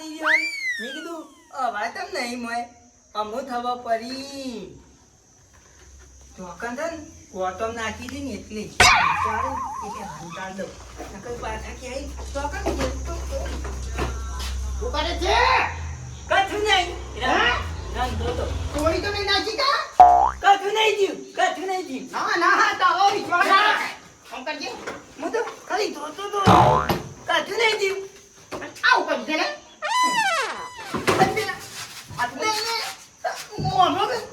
આલી દેવાનું મેં કીધું વાત જ નહીં મોય અમો થવા પડી ચોકન થન કોટમ નાખી દી ને એટલે ચાલો એટલે હંતાળ દઉં નકર પાછા કે આઈ ચોકન તો ઉપાડે છે કશું નહીં હા રંગ દો થોડી તો નહીં નાખી કા કશું નહીં જીવ ના તાવો વિશ્વાસ આમ કરજે હું તો ખાલી ધોતો તો કશું નહીં જીવ આવ કરજે ને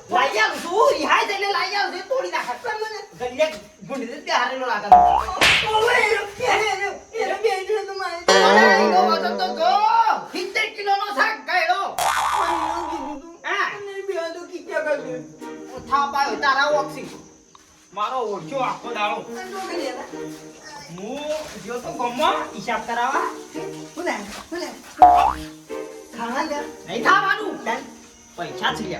લાઈ આવ તું રિહાઈ જઈને લાઈ આવ તોડી નાખ ગલ્લે ગુંડી દે હારેલો લાગે ઓવે એરો બેઠો તો મારે એનો વજન તો જો 70 કિલો નો શાક ગયેલો હા બેડો કીચા કરજો થાપાયો તારા ઓક્સી મારો ઓછો આખો દાડો હું જો તો ગમમાં હિસાબ કરાવવા બોલે ખાવા દે નહીં ખાવાનું પૈસા છે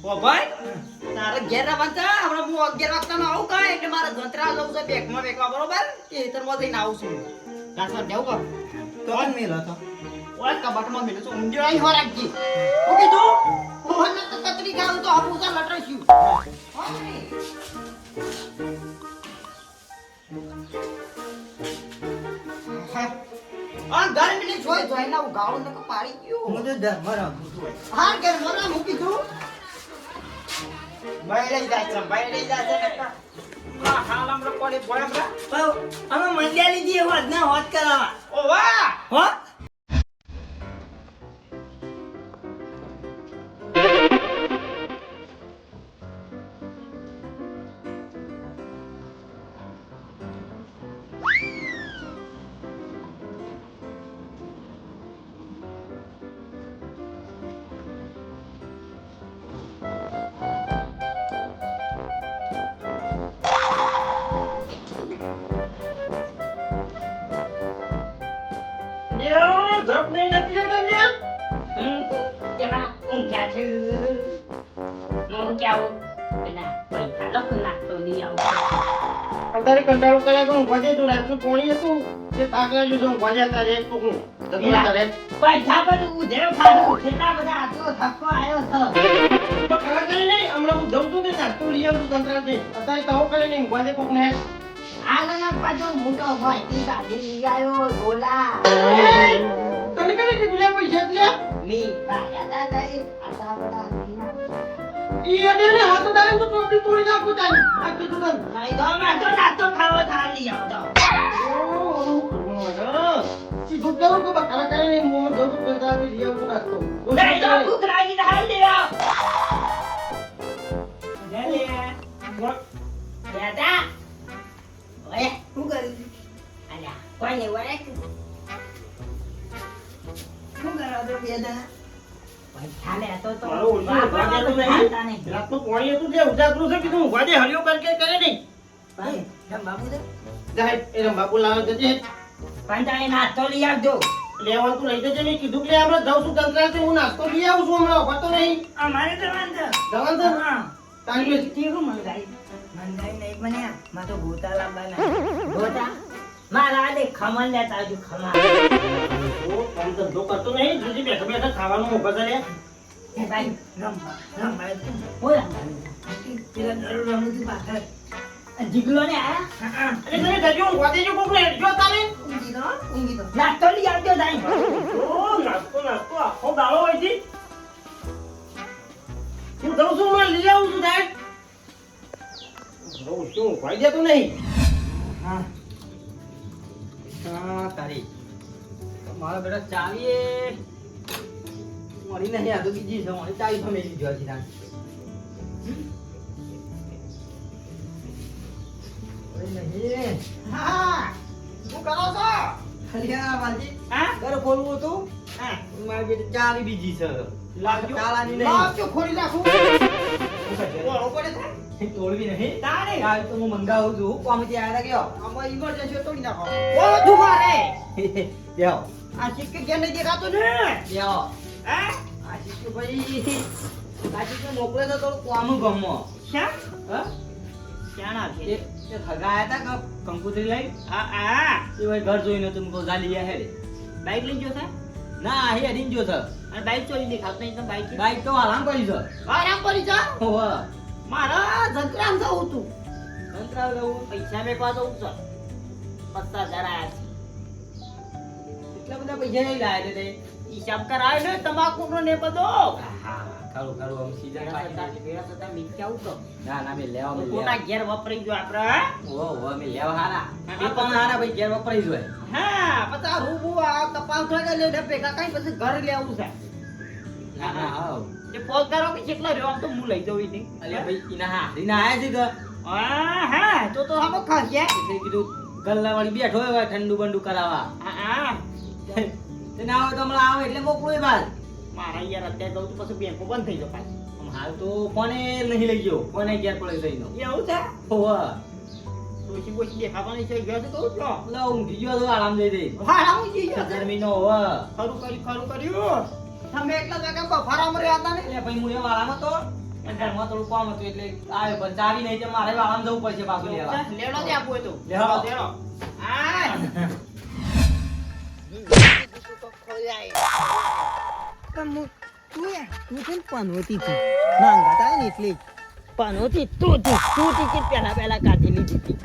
ઓ ભાઈ તારે ઘેર આવતા હમણાં હું 11 વાગતા નો આવું કાય એટલે મારે ધંતરા લઉં છે બેગમાં બેગવા બરોબર એ હેતરમાં જઈને આવું છું રાસવા દેવું કો કોણ મેલો તો ઓય કબાટમાં મેલું છું ઊંધિયો અહીં હો રાખજી હું કીધું મોહન તો કતરી ગાઉં તો આપણું તો લટરસ્યું આ ઘર મિલી જોઈ ના ગાઉં ને પાડી ગયો હું તો ધર્મ રાખું છું હાર ઘર મરા મૂકી દઉં બાય લઈ જાય નકા આ હાલ હમરો પડે બોયમરા પાવ અમે મંડ્યા લીધી હોત ના હોત કરાવા ઓ વાહ હો ધપ નહીં નથી જતા Jangan ungkap tu, ungkap, benar. Baik, kalau kena tu ni yang અંધારે કંટાળો કર્યા તો ઊંઘવા જતો રાતનું પોણી હતું તે તાકલા લીધો ઊંઘવા જતા રે તો હું તકલીફ કરે પૈસા બધું ઉધેર ખાધું કેટલા બધા હતો થપ્પો આવ્યો હતો તો ખરા કરે નહીં હમણાં હું જઉં છું ને નાસ્તો લઈ આવું છું કંટાળથી અત્યારે તો હું કરે નહીં ઊંઘવા દે કોક ને આ ગયા પાછો મોટો ભાઈ તી ગાડી લઈ આવ્યો ગોલા તને કરે કે તુલા પૈસા લે મી પાયા દાદા એ આતા બડા ઈ અડે ને હાથ દાડે તો ટોપી તોડી નાખું તારી આ કીધું તને નહીં તો મેં તો નાસ્તો ખાવો થાળી આવતો સીધું કરું કે બકરા કરે નહીં મોં જઉં છું કંટાળથી લઈ આવું છું નાસ્તો નહીં તો કુકરાની ધાલ લેવા દાદા ઓય શું કરી અલ્યા કોને ઓય શું કરવા તો બે જણા પૈસા લે તો મારો ઓછો ઊંઘવા દેતો નહીં રાતનું પોણી હતું તે ઉજાગરું છે કીધું ઊંઘવા દે હરિયો કરકે કરે નહીં ભાઈ રમ બાબુ દે જાય એ બાબુ લાવે જજે પંચાયત નાસ્તો લઈ આવજો લેવાનું તું લઈ જજે મેં કીધું કે આપણે જાઉં છું કંટાળથી હું નાસ્તો લઈ આવું છું હમણાં હોતો નહીં અમારે જવાનું છે જવાનું છે હા તાંગી કેવું મંગાઈ મંગાઈ નહીં બન્યા માં તો ગોતા લાવવાના ગોટા મારા દે ખમણ લેતા આવજો ખમણ ઓ કામ ધંધો કરતો નહીં જુદી બેઠા બેઠા ખાવાનું મોકલ લે એ ભાઈ રમ ભાઈ બોલા પેલા દરરોજ રમું છું પાછળ જીગલો ને આયા અને તને ગજો ઊંઘવા દેજો કોક ને જો તારે ઊંઘી તો નાસ્તો લઈ આવજો તાઈ ઓ નાસ્તો આખો દાડો હોય છે હું જાઉં છું હું લઈ આવું છું તારે જાઉં છું ભાઈ જતો નહીં હા હા તારી મારા બેટા ચાવીએ મળી નહીં આ તો બીજી છે મારી ચાવી તો મેલી જોવા છે નહીં હા શું કરો છો હરિયા વાજી હા ઘર ખોલવું હતું હા મારી બેટી ચાવી બીજી છે લાવજો તાળાની નહીં. લાવજો ખોલી નાખું ઓળો પડે છે તોડવી નહીં તારે ચાવી તો હું મંગાવું છું કોમથી આવ્યા ગયો આમાં ઇમરજન્સી તોડી નાખો ઓળો દુખારે બેહો આ સિક્કે ક્યાં નહીં દેખાતો ને બેહો હા આશીષ ભાઈ આશીષ મોકલે તો થોડું કોમ ગમો શા હા ક્યાં આવશે એ ખગા આયા તા કંકુતરી લઈ આ એ ભાઈ ઘર જોઈને તું કહો જા લઈ આયા હેડે બાઈક લઈને જો છે ના હે અડીન જો છે અને બાઈક ચોરી દેખાત નહીં તો બાઈક બાઈક તો આરામ કરી છે આરામ કરી જા હોવા મારા જંત્રામ જવું તું અંતરાવ લઉં પૈસા મેકવા જવું છે 50,000 આયા છે એટલા બધા પૈસા નહીં લાયા તે હિસાબ કરાય ને તમાકુ નો ને બધો હા ખરું ખરું આમ સીઝન વેળા થતા મીઠી આવું તો ના ના મે લેવા મે કોના ઘેર વપરાઈ ગયો આપણે ઓ ઓ મે લેવા હારા એ પણ હારા ભાઈ ઘેર વપરાઈ જોય હા પતા રૂબુ આ કપાસ થાય લે ભેગા કઈ પછી ઘર લેવું છે ના ના આવ એ ફોન કરો કે કેટલો રહ્યો આમ તો હું લઈ જઉં ઈ અલે ભાઈ ઈના હારીને આયા છે કે હા તો હામો ખાશે એટલે કીધું ગલ્લાવાળી બેઠો હોય ઠંડુ બંડુ કરાવવા હા તે ના આવે તો હમણાં આવે એટલે મોકલું એ બાદ મારા યાર અત્યારે જઉં તો પછી બેંકો બંધ થઈ જાય પાછી આમ હાલ તો ફોને નહીં લઈ ગયો ફોને ઘેર પડે જઈનો એવું છે હોવા ડોશી બોશી દેખાવાની છે ગયા તો કહું છો લો ઊંઘી ગયો તો આરામ દઈ દે હા હું જી ગયો ગરમીનો હોવા ખરું કર્યું તમે એકલા જગા બફારામાં રહ્યા હતા ને એટલે ભાઈ હું એ વાળામાં તો ઘરમાં થોડું કામ હતું એટલે આવે પણ ચાવી નહીં તો મારે વાળામાં જવું પડશે પાછું લેવા લેવડો જ આપવું તો લેવડો. લેવડો આ પહેલા કાઢી લીધી હતી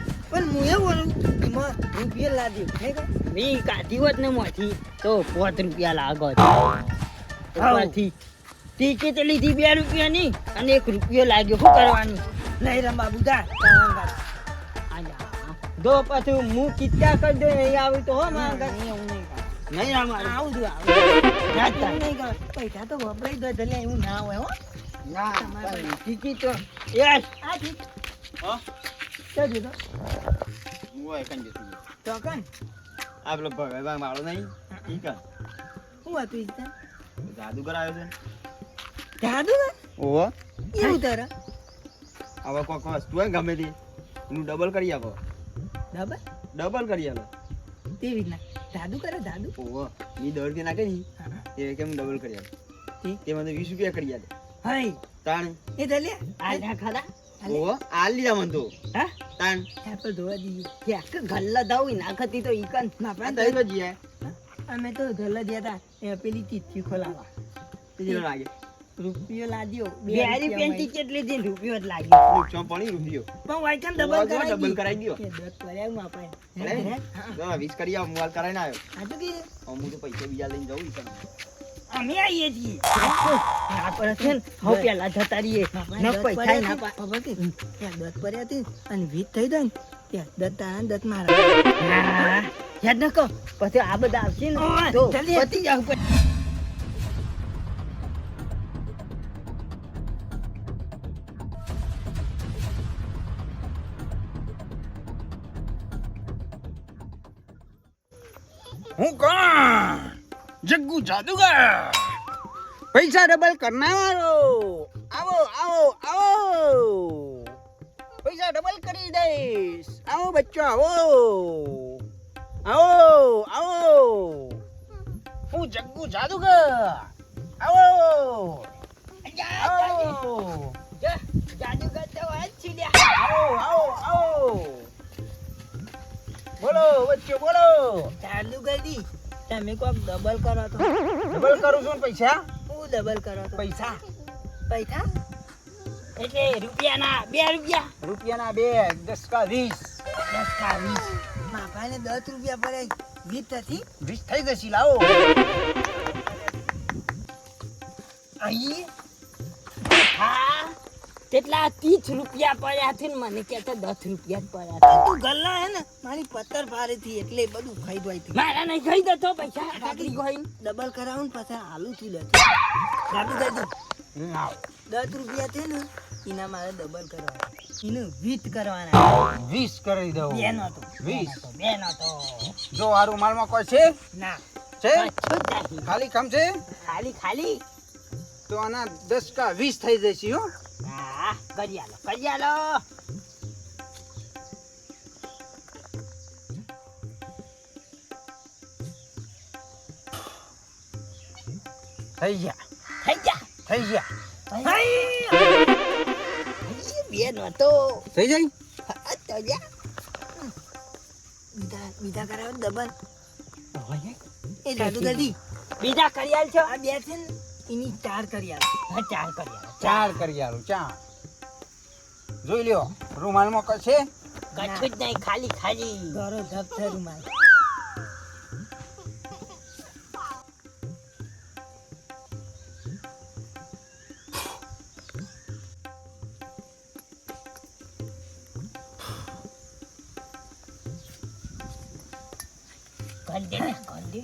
વી કાઢી હોત ને મોથી તો 5 રૂપિયા લાગો ઉપરથી ટિકિટ લીધી 2 રૂપિયાની અને 1 રૂપિયો લાગ્યો શું કરવાનું દો પછી હું કિત્તા કરી દો નહીં આવી તો હો મારા નહીં આવું પૈસા તો વપરાઈ દો એટલે એવું ના હોય હો ટિકિટ તો યસ તો દીધો હું એકન જતો તો કન આ પેલો ભગવાન માળો નહીં ઠીક હું હતું ઈતા જાદુ કરાયો છે જાદુ ઓહો એવું તારા હવે કોક વસ્તુ હોય ગમે તે એનું ડબલ કરી આપો ડબલ કરી આલો તેવી રીતના જાદુ કરે જાદુ ઓહો ઈ 10 રૂપિયા નાખે ની એ કેમ ડબલ કરી આલો તે મને 20 રૂપિયા કરી આલે હાય તાણ એ દલે આ ના ખાધા ઓહો આ લીધા મન તો હા તાણ એપલ ધોવા દીધી કે ગલ્લા દાવ નાખતી તો ઈકન આ તઈ તો જીયા અમે તો ગલ્લા ગયા હતા પેલી ચીઠી ખોલાવા તેજલો લાગે રૂપિયો લાદ્યો 2 રૂપિયાની ટિકિટ લીધી રૂપિયો જ લાગ્યો નુકસાન પડી રૂપિયો પણ વાયકમ ડબલ કરાઈ ડબલ કરાઈ ગયો કે દસ કર્યા હું આપણે તો 20 કરી આવ મોબાઈલ કરાઈને આવ્યો આ તો કે હું તો પૈસા બીજા લઈને જાઉં ઈ અમે આવીએ છીએ આપણે છે ને હવે પેલા જતા રહીએ ન પૈસા ના ખબર કે ત્યાં દસ કર્યા હતી અને વીજ થઈ જાય ને ત્યાં દસ તારા દસ મારા યાદ ન કહો પછી આ બધા આવશે ને તો જલ્દી. પતી જાવ હું કોણ જગ્ગુ જાદુગર પૈસા ડબલ કરનારો આવો આવો આવો પૈસા ડબલ કરી દઈશ આવો બચ્ચો આવો આવો આવો હું જગ્ગુ જાદુગર આવો આવો જાદુગર તો આ જ છે લ્યા. આવો આવો આવો બોલો બચ્ચો બોલો ચાલુ કરી દી તમે કોક ડબલ કરો તો ડબલ કરું છું ને પૈસા હું ડબલ કરો તો પૈસા પૈસા એટલે રૂપિયાના 2 રૂપિયા રૂપિયાના 2 10 કા 20 માપાને 10 રૂપિયા પડે વીજ થતી 20 થઈ જશે લાવો અહીં હા કેટલા 30 રૂપિયા પડ્યા છે ને મને કહેતા 10 રૂપિયા જ પડ્યા તું ગલ્લા હે ને મારી પત્તર ભારે થી એટલે બધું ખાઈ દોઈ છે મારા નહીં ખાઈ દેતો પૈસા ઠાકરી ગઈ ડબલ કરાવું ને પછી આલુ થી લે જાદુ કરી દો 10 રૂપિયા છે ને એના મારે ડબલ કરવા એનું વીજ કરવાના 20 કરી દઉં બે નો તો 20 બે નો તો જો આ રૂમાલમાં કોઈ છે ના છે કશું જ નહીં. ખાલી કામ છે ખાલી ખાલી તો આના 10 કા 20 થઈ જશે હો હા કરી આલો થઈ ગયા થઈ જા થઈ ગયા બે નો તો થઈ જાય તો જા બીજા કરાવો ડબલ એ જાદુ ગદી બીજા કરી આલ છો આ બે છે ને એની 4 કરી આલો હા 4 કરી આલો 4 કરી આલું 4 જોઈ લ્યો રૂમાલમાં કશે કશું જ નહીં ખાલી ખાલી ગોરો ધપ છે રૂમાલ કરી દે ને કરી દે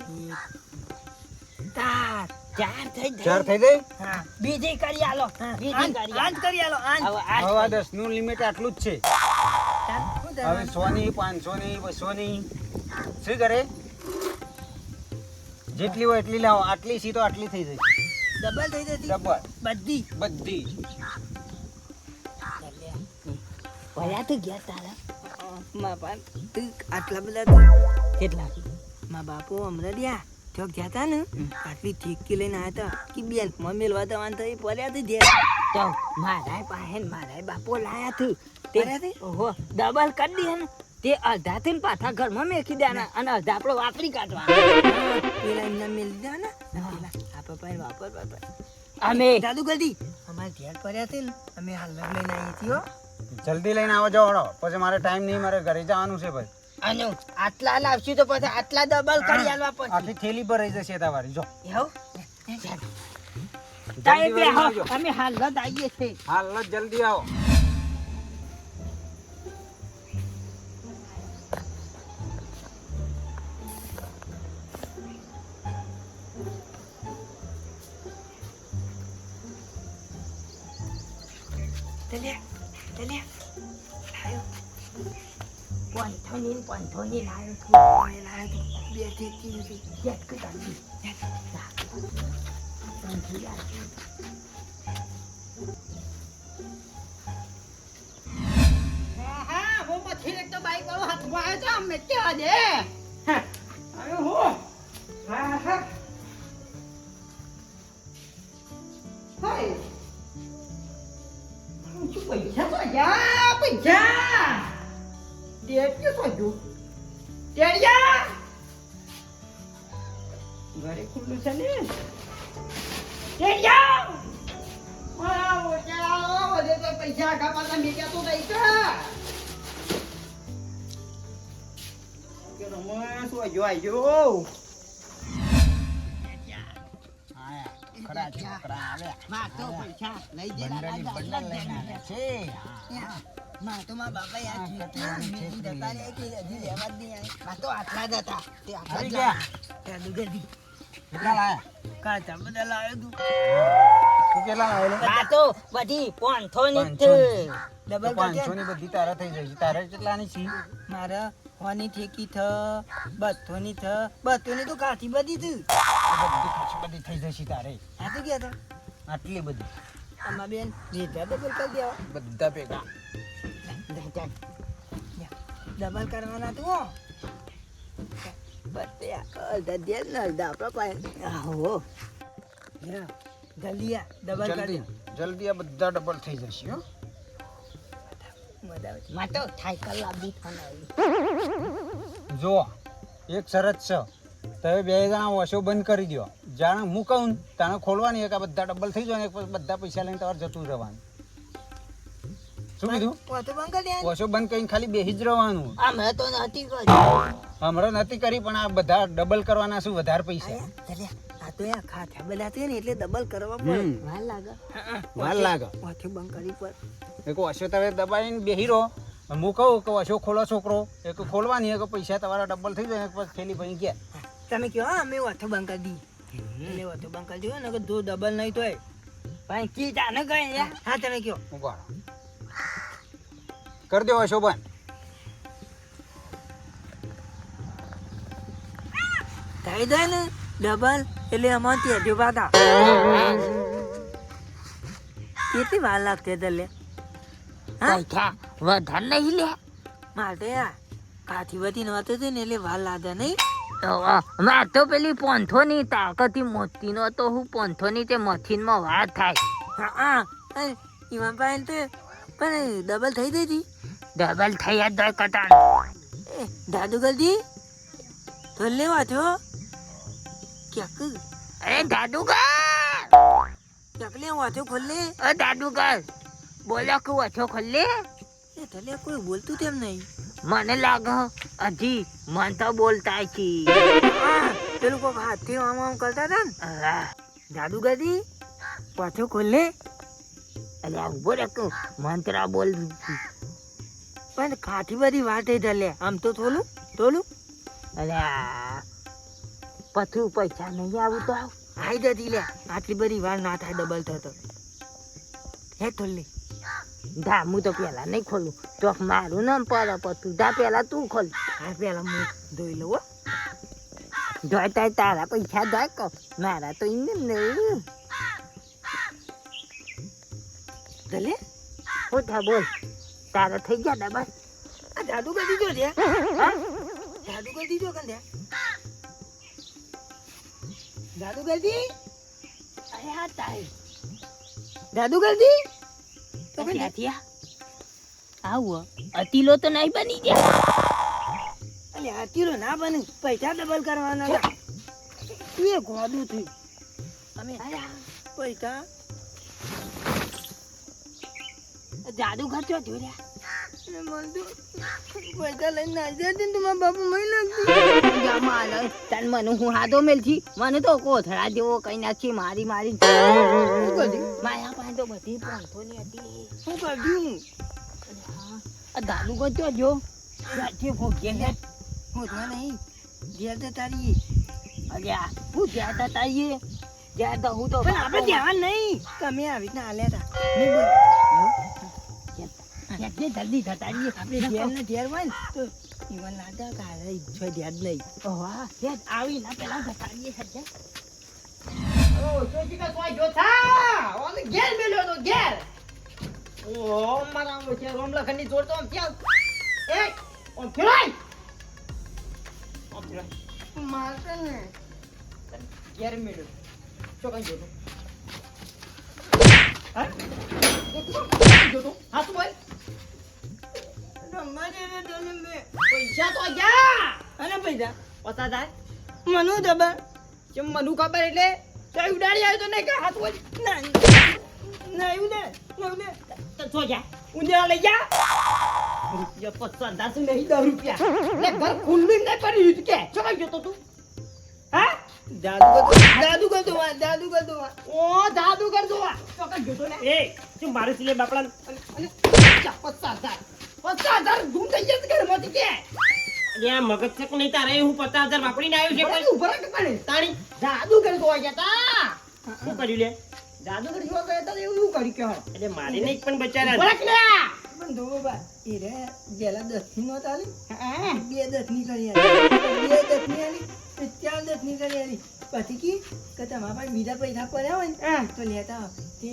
4 4 થઈ 4 થઈ ગઈ હા બીજી કરી આલો બીજી કરી આલો. આજ કરી આલો આજ હવે આ હવે 10 નું લિમિટ આટલું જ છે શું હવે કરવાનું? 100 ની 500 ની 200 ની શું કરે જેટલી હોય એટલી લાવો આટલી સી તો આટલી થઈ જશે ડબલ થઈ જતી ડબલ બધી બધી ભયા તું ગયા તારા મા બાપ તું આટલા બધા તું કેટલા મા બાપુ હમણાં રહ્યા ચોક જતા ને આટલી ઠીકી લઈને આવ્યા હતા કે બેન મેલવા દવાન તો એ પડ્યા હતી જે તો મારા પાસે મારા બાપો લાયા તું પડ્યા હતી? ઓહો ડબલ કરી દે ને તે અડધા થી પાછા ઘરમાં મેકી દેવાના અને અડધા આપણે વાપરી કાઢવાના પેલા એમના મેલ દીધા ને પેલા આ પપ્પા વાપર વાપર અમે જાદુ ગદી અમારે ઘેર પડ્યા છે ને અમે હાલ જ લઈને આવી હતી હો જલ્દી લઈને આવો જાઓ પછી મારે ટાઈમ નહીં મારે ઘરે જવાનું છે ભાઈ અને આટલા લાવશું તો પછી આટલા ડબલ કરી આલવા પછી આખી થેલી પર રહી જશે તમારી જો એવું જલ્દી વળીને આવજો. અમે હાલ જ આવીએ છીએ હાલ જ જલ્દી આવો ચાલ્યા ચાલ્યા આવ્યો પંથોની લાવ્યો છું અમે લાવ્યા તું બે ઠીકી હતી યાદ કરતા હા હું પછી એક તો બાઈક વાળો હાથમાં આવ્યો છે અમે ક્યાં દે આવ્યો હું હા હા હાય શું પૈસા તો જા પૈસા દેખ કે સોજુ ટેડિયા ઘરે ખુલ્લું છે ને ટેડિયા આ ઓજા ઓલે તો પૈસા આખા પાછા મેક્યા તો દઈ કે રમણ સોજો આયો ખરા છોકરા આવ્યા માં તો પૈસા લઈ દે બંડલી બંડલ લઈને આવ્યા છે માં તો માં બાપા યાર જતા ને કે હજી લેવા જ નહીં આવે માં તો આટલા જ હતા તે આટલા આવી જ ગયા જાદુ ગદી કેટલા લાયા કાચા બધા લાવ્યો તું તું કેટલા લાવેલો આ તો બધી 500 ની જ ડબલ 500 ની બધી તારા થઈ જશે તારે કેટલાની છે મારા હોની ઠેકી થ બથોની થ બથોની તો કાઠી બધી તું બધી ખાસી બધી થઈ જશે તારે આ તો ગયા તો આટલી બધી આમાં બેન વેચા ડબલ કરી દેવા બધા ભેગા ડબલ કરવાના તું હો બધે અડધા દે ને અડધા આપણા પાસે આહો જલ્દી આ ડબલ કરી જલ્દી જલ્દી આ બધા ડબલ થઈ જશે હો મજા આવે માં તો સાયકલ લાવી થનારી જો એક શરત છે તમે બે જણા વોશો બંધ કરી દો જાણે હું કહું તાણે ખોલવાની એક આ બધા ડબલ થઈ જાય ને એક પછી બધા પૈસા લઈને તમારે જતું રહેવાનું શું કીધું વાતો બંધ કરી દે વોશો બંધ કરીને ખાલી બેસી જ રહેવાનું અમે તો નથી કરી હમણાં નથી કરી પણ આ બધા ડબલ કરવાના શું વધારે પૈસા ચાલ્યા આ તો યાર ખાતા બધા છે ને એટલે ડબલ કરવા પડે વાર લાગે વાર લાગે વાતો બંધ કરી પર એક વોશો તમે દબાઈને બેસી રહો હું કહું કે વોશો ખોલો છોકરો એક ખોલવાની એક પૈસા તમારા ડબલ થઈ જાય એક પછી થેલી ભરી ગયા તમે કહો હા અમે વાતો બંધ કરી દી એટલે વાતો બંધ કરી દીધો ને કે જો ડબલ નહીં તો પણ કી જાને ગઈ યાર હા તમે કહો ઉભા રહો. કરી દો વોશો બંધ થઈ જાય ને ડબલ એટલે અમારથી હજુ પાતા કેટલી વાર લાગતી દલે હા પૈસા વધારે નહીં લે માટે યાર કાઠી બધી નહોતું હતું ને એટલે વાર લાગે નહીં માં તો પેલી 500 ની તાકતી મોતી નો તો હું 500 ની તે મથીનમાં વાર થાય હા હા એમાં પાસે તો પણ ડબલ થઈ ગઈ હતી ડબલ થઈ જ દોય કટાણ દાદુ ગલદી તો લેવા છો ક્યાંક અરે જાદુગર ક્યાંક લેવા છો ખોલે અ જાદુગર બોલો કે ઓછો ખોલે એ તલે કોઈ બોલતું તેમ નહીં મને લાગે હજી મન તો બોલતા છે પેલું કોક હાથથી આમ આમ કરતા હતા ને અલા, દાદુ ગલદી પાછો ખોલે અલ્યા ઉભો રાખો મંત્ર બોલ પણ કાઠી બધી વાત એ તલે આમ તો થોલું અલ્યા પથું પૈસા નહીં આવું તો આવ આઈ જતી લે આટલી બધી વાર ના થાય ડબલ થતો હે ખોલે ધા હું તો પેલા નહીં ખોલું તો મારું નામ પર પતું ધા પેલા તું ખોલ હા પેલા હું ધોઈ લઉં હો. જોઈતા તારા પૈસા જાય કહો મારા તો એમને નહીં તલે હું થા બોલ તારા થઈ ગયા ડબલ આ દાદુ ગલદી જો રે દાદુ ગલદી જો કંડ્યા દાદુ ગલદી અરે હા તારી દાદુ ગલદી તો કંડ્યા ક્યાંથી આવો અતીલો તો નહીં બની ગયા અલે આ કિલો ના બને પૈસા ડબલ કરવાના હતા તું એ ગોદું થયું અમે પૈસા જાદુગર ચો જોડ્યા પૈસા લઈને આવી જતી ને તો મારા બાપુ મહી લાગતી તન મને હું હાથો મેલથી મને તો કોથળા જેવો કઈ નાખી મારી શું કરી માયા પાસે તો બધી પોંથોની હતી શું કાઢ્યું આ જાદુગર ચો જો રાતે ભોગે ને હું તો નહીં ઘેર તો તારી અલ્યા હું ગયા તા તાઈએ ગયા તો હું તો પણ આપણે ધ્યાન નહીં તમે આવી રીતના હાલ્યા હતા નહીં બોલ જલ્દી થતા રહીએ આપણે ઘેર ને ઘેર હોય ને તો ઈવન લાગે કે હારે ઈચ્છો ધ્યાન નહીં વાહ યાદ આવી ના પેલા થતા રહીએ સજ્જન ઓ ચોચીકા સોય જોથા ઓલે ઘેર મેલ્યો તો ઘેર ઓ મારા વચ્ચે રોમલખની જોડતો આમ ક્યાં એ ઓમ ફેરાય ઓમ ફેરાય મારશે ને ઘેર મેલ્યો શું કઈ જોતો હા જોતો હા તું બોલ રમવા દે ને તને મેં પૈસા તો ગયા અને પૈસા પતા થાય મનુ દબર જેમ મનુ ખબર એટલે તો ઉડાડી આવ્યો તો નહીં કે હાથ બોલ ના ના એવું દે તો છો જા ઉંદેરા લઈ જા રૂપિયા 50 નહીં 10 રૂપિયા લે ઘર ખુલ્લું નહીં પડ્યું કે શું કઈ જોતો તું હા જાદુ કર દો ઓ જાદુ કર દો તો કઈ જોતો ને એ શું મારું સિલે બાપડા અને 50,000 ધૂમ થઈ જશે ઘરમાંથી કે અરે મગજ છે કે નહીં તારે હું 50,000 વાપરીને આવ્યો છે પણ કોઈ ઉભા રાખ પણ તાણી જાદુ કર દો જતા શું કર્યું લે જાદુ કર દો ગયા તા એવું કરી કે હળ એટલે મારે નહીં પણ બચારા ઉભા રાખ લે પણ ધોવો બા એ રે જેલા 10 ની નોટ આલી હા 2 10 ની કરી આલી 2 10 ની આલી 4 10 ની કરી આલી પછી કી કે તમારા પાસે બીજા પૈસા પડ્યા હોય ને તો લેતા આવો. તે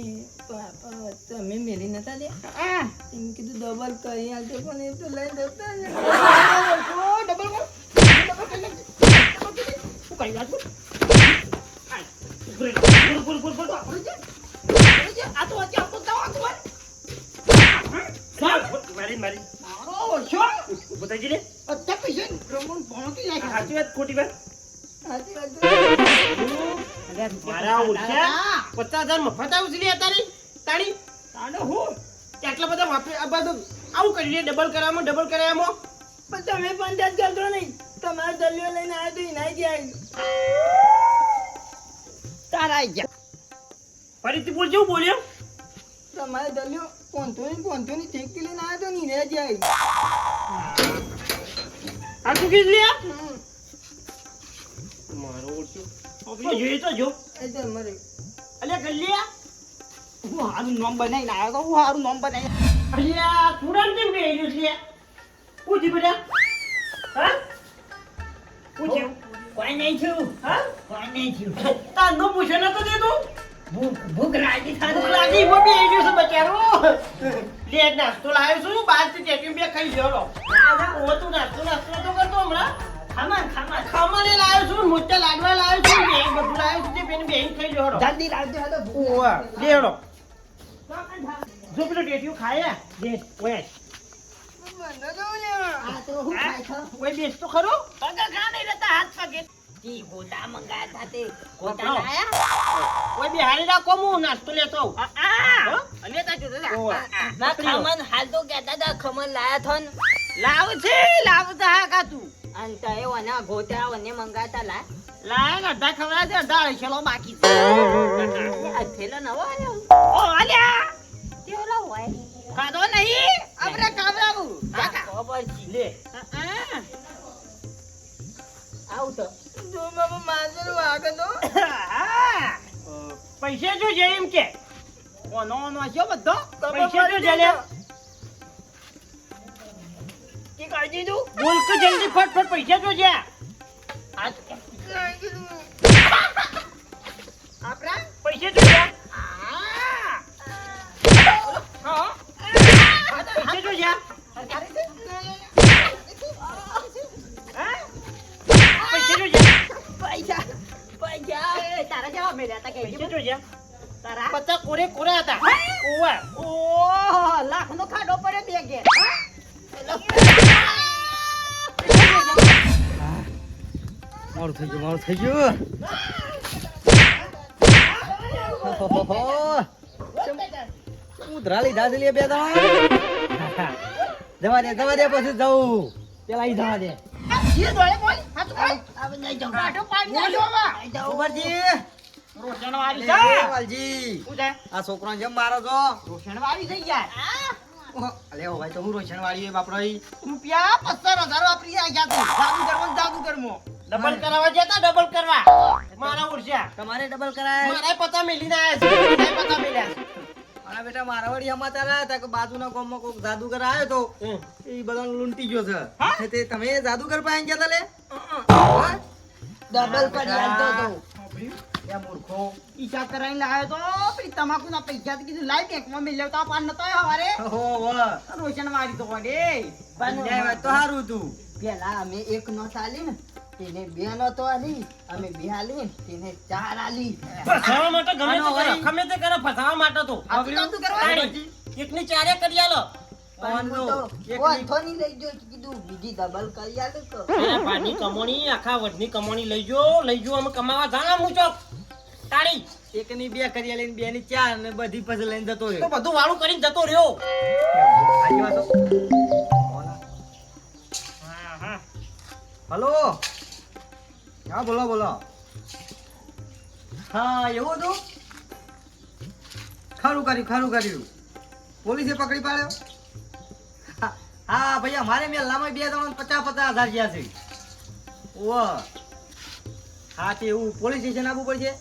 તમે મેલી નતા લે એમ કીધું ડબલ કરી આલજો પણ એ તો લઈ જતા ને ડબલ કર શું કરી વાત આ તો અત્યારે આપો દવા ખબર મારી મારી મારો છો બતાજી લે અત્યારે પૈસા રમણ ભણતી નાખે સાચી વાત ખોટી વાત સાચી વાત મારા ઓછા 50,000 મફત આવું છે લે તારી તાણી તાને હું આટલા બધા વાપરે આ બધું આવું કરી લે ડબલ કરાવવામાં પણ તમે પણ જ કરતો નહીં તમારા દલિયો લઈને આવ્યો તો એનાય જાય તારા આઈ ગયા ફરીથી બોલ જેવું બોલ્યો તમારે દલિયો પોંથો ની ઠેકી લઈને આવ્યો તો ને એને જાય આ શું કીધું લે મારો ઓછો આપણે જોઈએ તો જો એ તો મરે અલ્યા ગલ્લિયા હું હારું નામ બનાવીને આવ્યો તો હું હારું નામ બનાવી અલ્યા કુરાન કેમ કે આવ્યું છે પૂછી બેટા હા પૂછ્યું કોઈ નહીં છું હા કોઈ નહીં છું તાર નો પૂછે નતો દેતો ભૂખ રાજી ભૂખ લાગી મો બે આવ્યો છે બચારો લે નાસ્તો લાવ્યો છું બહાર થી ટેક્યુ બે ખાઈ લેવાનો ઓ તું નાસ્તો તો કરતો હમણાં ખામાને લાવ્યો છું મોટા લાડવા લાવ્યો છું બે બધું લાવ્યો છું તે બેન બેન ખાઈ લેવાનો જલ્દી લાવજો હાલો ઓવા લેવાનો જો પેલો ટેક્યુ ખાયા દે ઓય વાંધો તો લ્યો. આ તો હું ખાય છો? કોઈ બેસ તો ખરો પગા ખા નહીં રહેતા હાથ પગે જી ગોટા મંગાયા હતા તે ગોટા ગોટા લાયા? કોઈ બિહારી રાખો હું નાસ્તો લેતો આવું. લેતા જો ઓવે. ના ખમણ હાલ તો કહેતા હતા ખમણ લાયા થો ને. લાવ તો હા કાતું અને તએ ઓના ગોટા ઓને મંગાતા લા લાય ને અડધા ખવડા છે અડધા અડસેલો બાકી છે આ થેલો નવો આવ્યો ઓ અલ્યા કેવલો હોય ખાધો નહીં આપણે કાવરાવું ખબર છે લે આવું તો જો બાબા માજર વાગે તો પૈસા જો છે એમ કે ઓનો છે બધો પૈસા જો છે લે કી કરી દીધું બોલ તો જલ્દી ફટફટ પૈસા જો છે આપણા પૈસા જો છે હા પૈસા જો છે પૈસા જો છે પૈસા પૈસા તારા જેવા મેલ્યા હતા કે પૈસા જો છે તારા પચાસ કોરે કોરા હતા ઓવે ઓહ લાખ નો ખાડો પડે બે ઘેર મારું થઈ ગયું ઉધરા લીધા છે લે બે દાડા જવા દે પછી જવું પેલા ઈ જવા દે ये दोले बोल हाथ बोल अब नहीं जाऊंगा काटो पानी ना जोवा ઉભરજી રોશન વાળી એ છે વાલજી શું છે આ છોકરાને જેમ મારો છો रोशन वाली થઈ જાય ઓહો, અલે ઓ ભાઈ તો હું રોશન વાળી બાપડો ઈ રૂપિયા 15000 વાપરી આ ગયા તું જાદુ કરમો ડબલ કરાવવા જતા ડબલ કરવા મારા ઉર્જા તમારે ડબલ કરાય મારા પતા મેલીને આયા છે પતા મેલ્યા મારા બેટા મારા વળી સમાચાર આવ્યા હતા કે બાજુના ગામમાં કોઈક જાદુગર આવ્યો તો એ બધાને લૂંટી ગયો છે તે તમે જાદુગર પાસે ગયા તા લે હા? ડબલ કરી આલતો તો એ મૂર્ખો ઈચ્છા કરાઈને લાવ્યો તો પેલી તમાકુ ના પૈસા કીધું લાઈ બેંકમાં મિલ્યો તો પાન નતો હવારે ઓહો વાહ રોશન વાળી તો પડે અન્યાય વાત તો હારું તું પેલા અમે એક નો ચાલી ને તેને બે નો તો આલી અમે બે આલી ને તેને ચાર આલી ફસાવા માટે ગમે તે કરે ગમે તે કરે ફસાવા માટે તો જાદુ કરવા એકની ચારે કરી આલો પણ હું તો એક ઓથોની લઈ જો કીધું બીજી ડબલ કરી આલે તો અરે પાની કમોણી આખા વડની કમોણી લઈ જો અમે કમાવા જાણા હું ચોક તાળી એકની બે કરી લઈને બે ની ચાર ને બધી પછી લઈને જતો તો રહ્યો બધું વાળું કરીને જતો રહ્યો આજી વાતો હા હા હલો હા બોલો હા એવું હતું ખરું કર્યું પોલીસે પકડી પાડ્યો હા ભૈયા મારે મેલામાં બે જણા 50,000 ગયા છે ઓ હા તે એવું પોલીસ સ્ટેશન આવવું પડશે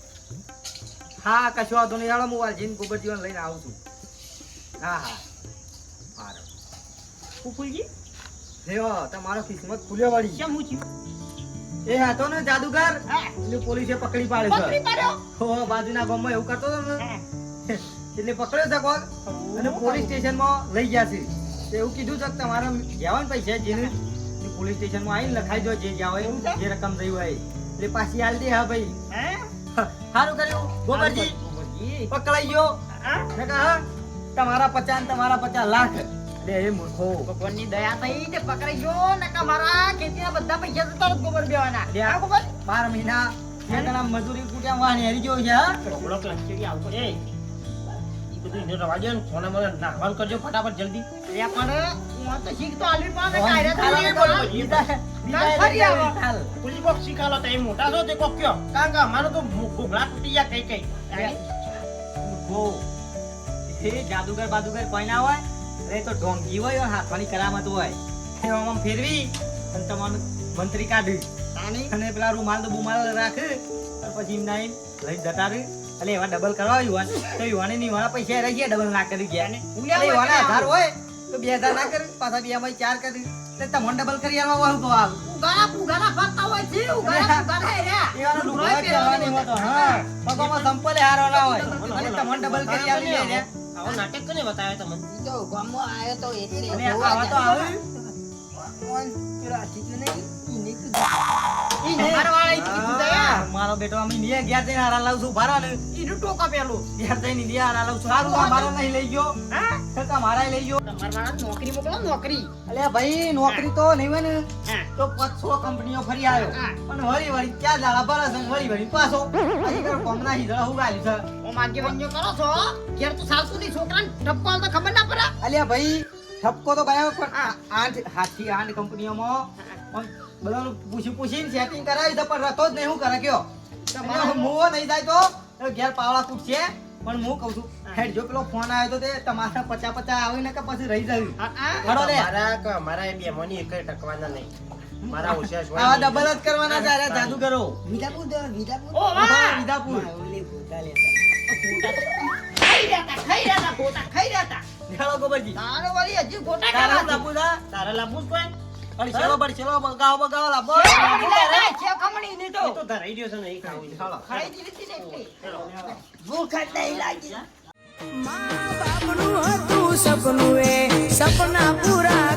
હા કશો વાંધો નહીં હાલો હું વાલજીને ગોબરજીવાને લઈને આવું છું હા સારું ફૂફુલજી લ્યો તમારો કિસ્મત ખુલ્યો વળી કેમ હું છું એ હતો ને જાદુગર એટલે પોલીસે પકડી પાડ્યો છે પકડી પાડ્યો હો બાજુના ગામમાં એવું કરતો હતો ને એટલે પકડ્યો છે કોક અને પોલીસ સ્ટેશનમાં લઈ ગયા છે તો એવું કીધું છે કે તમારા જવાન પૈસા જેને પોલીસ સ્ટેશનમાં આવીને લખાઈ દો જે જ્યાં હોય જે રકમ થઈ હોય એટલે પાછી હાલ દે હા ભાઈ હે સારું કર્યું ગોબરજી પકડાઈ ગયો ને કહા તમારા 50 લાખ લે એ મૂર્ખો ભગવાનની દયા થઈ તે પકડાઈ ગયો નકા મારા ખેતીના બધા પૈસા તો તરત ગોબર બેવાના લે આ ગોબર 12 મહિના બે જણા મજૂરી કુટ્યા વાહને હરી ગયો છે હા ઢોકળો ક્લચરી આવતો એ ઈ બધું એને રવા દે ને સોના મને નાખવાનું કરજો ફટાફટ જલ્દી લે પણ હું તો શીખતો આલવી પાને કાયરા થઈ બીજા ફરી આવો. હાલ. પુલી બોક્સ શીખાલો તો એ મોટા છો તે કોક કયો કારણ કે અમારો તો ઘોઘલા તૂટી ગયા કઈ ગો. એ જાદુગર બાદુગર કોઈ ના હોય અરે તો ઢોંગી હોય અને હાથવાની કરામત હોય એ આમ ફેરવી અને તમારું મંત્રી કાઢી અને પેલા રૂમાલ તો બુમાલ રાખે અને પછી એમના એમ લઈ જતા રહે એટલે એવા ડબલ કરવા યુવાન તો યુવાને ની વાળા પૈસા રહી ગયા ડબલ ના કરી ગયા એટલે યુવાને 1000 હોય તો 2000 ના કરે પાછા 2 માં 4 કરી એટલે તમને ડબલ કરી આલવા વાળું તો આવ ઉગાડા ફરતા હોય છે ઉગાડા હે રે એવાનો લુગડો જ પહેરવાની હોતો હા પગોમાં સંપલે હારો ના હોય અને તમને ડબલ કરી આલી લે આવો નાટક કોને બતાવ્યો તમને ઈ તો ગામમાં આયો તો એટલે અને આવા તો આવે હા, મારો બેટો અમે નિયે ગયા જઈને હારા લાવું છું ભારા ને ઈનું ટોકા પેલું ઘેર જઈને નિયે હારા લાવું છું હારું આ મારો નહીં લઈ ગયો હા કાકા મારા લઈ ગયો તમારા વાળા નોકરી મોકલો નોકરી. અલ્યા ભાઈ નોકરી તો નહીં હોય ને હા. તો 500 કંપનીઓ ફરી આવ્યો હા. પણ વળી ક્યાં દાડા ભરે છે ને વળી પાછો હજી કરો કોમના હિજડા હું ગાલ્યું છે ઓમ આગેવાનીઓ કરો છો ઘેર તો સાલતું નહીં છોકરાને ઠપકો આલતો ખબર ના પડે. અલ્યા ભાઈ ઠપકો તો ગયો પણ 8 કંપનીઓમાં પણ બધાનું પૂછીને સેટિંગ કરાવી છે પણ રતો જ નહીં હું કરે કયો મુવો નહીં જાય તો ઘેર પાવડા કૂટશે પણ હું કહું છું હેડ જો પેલો ફોન આવ્યો તો તે તમારા 50 આવે ને કે પછી રહી જાય હડો લે મારા એ બેમોની એક ટકવાના નહીં મારા હોશિયાર હોય આવા ડબલ જ કરવાના છે અરે જાદુ કરો વિજાપુર દો, વિજાપુર. ઓ વાહ! વિદાપુર ઓલી ભૂતા લેતા. ખાઈ રહ્યા હતા ગોટા ખાઈ રહ્યા હતા. હેડો ગોબરજી તારો વળી હજી ગોટા તારા ખાવા લાપુ દા તારા લાભું જ કોઈ અરે ચલો બગાવો લાપો છે ખમણી નહીં તો એ તો ધરાઈ ગયો છે નહીં ખાવું ચાલો ખાઈ દીધી ને એટલી. ભૂખ જ નહીં લાગી. મા બાપનું હતું સપનું એ સપના પૂરા